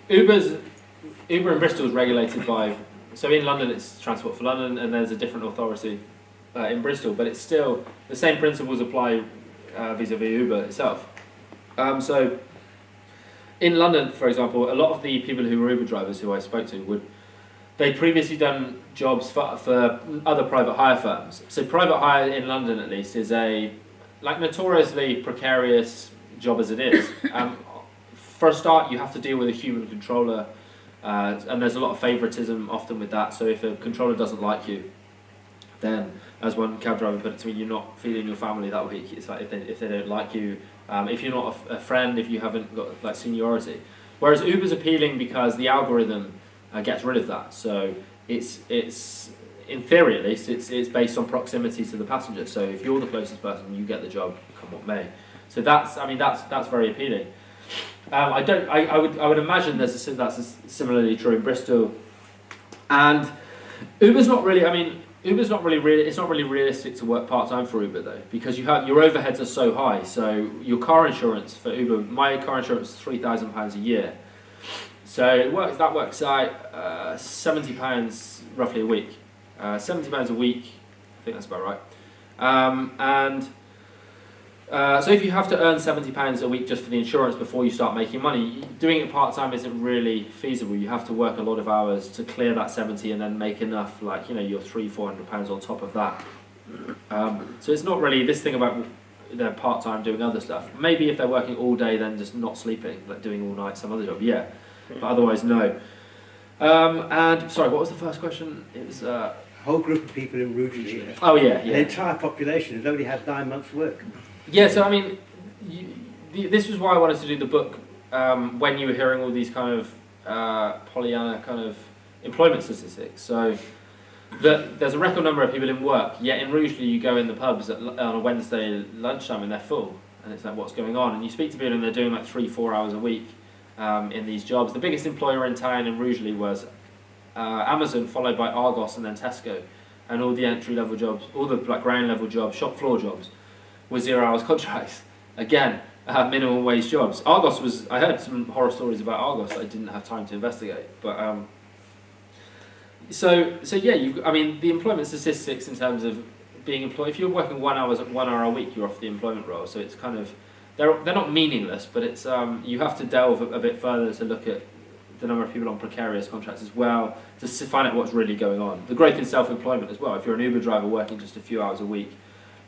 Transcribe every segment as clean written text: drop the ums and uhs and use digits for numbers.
Uber in Bristol is regulated by, so in London it's Transport for London, and there's a different authority in Bristol, but it's still, the same principles apply vis-a-vis Uber itself. So in London, for example, a lot of the people who were Uber drivers who I spoke to they'd previously done jobs for other private hire firms. So private hire in London, at least, is a notoriously precarious job as it is. For a start, you have to deal with a human controller, and there's a lot of favouritism often with that. So if a controller doesn't like you, then, as one cab driver put it to me, you're not feeding your family that week. It's like if they don't like you, if you're not a friend, if you haven't got seniority. Whereas Uber's appealing because the algorithm gets rid of that. So it's in theory at least, it's based on proximity to the passenger. So if you're the closest person, you get the job, come what may. So that's very appealing. I would imagine that's similarly true in Bristol. And Uber's not really. It's not really realistic to work part-time for Uber though, because your overheads are so high. So your car insurance for Uber, my car insurance is £3,000 a year. So that works out £70 roughly a week. £70 a week, I think that's about right. So if you have to earn £70 a week just for the insurance before you start making money, doing it part-time isn't really feasible. You have to work a lot of hours to clear that 70 and then make enough, your £300-400 on top of that. So it's not really this thing about they're part-time doing other stuff. Maybe if they're working all day, then just not sleeping, like doing all night some other job, yeah. But otherwise, no. And sorry, what was the first question? It was whole group of people in Rugeley. Oh yeah. The entire population has only had 9 months' work. Yeah, so this was why I wanted to do the book when you were hearing all these kind of Pollyanna kind of employment statistics. So there's a record number of people in work, yet in Rugeley you go in the pubs on a Wednesday lunchtime and they're full, and it's like, what's going on? And you speak to people and they're doing 3-4 hours a week in these jobs. The biggest employer in town in Rugeley was Amazon, followed by Argos and then Tesco, and all the entry-level jobs, all the ground-level jobs, shop floor jobs, were 0 hours contracts. Again, minimum wage jobs. Argos was, I heard some horror stories about Argos that I didn't have time to investigate. But so yeah, the employment statistics in terms of being employed, if you're working 1 hour a week, you're off the employment roll. So it's kind of, they're not meaningless, but it's you have to delve a bit further to look at the number of people on precarious contracts as well, to find out what's really going on. The growth in self-employment as well. If you're an Uber driver working just a few hours a week,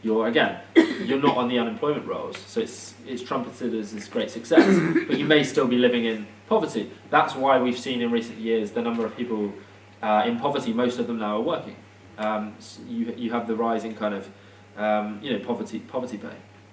you're not on the unemployment rolls, so it's trumpeted as this great success, but you may still be living in poverty. That's why we've seen in recent years the number of people in poverty, most of them now are working. So you have the rising kind of poverty pay.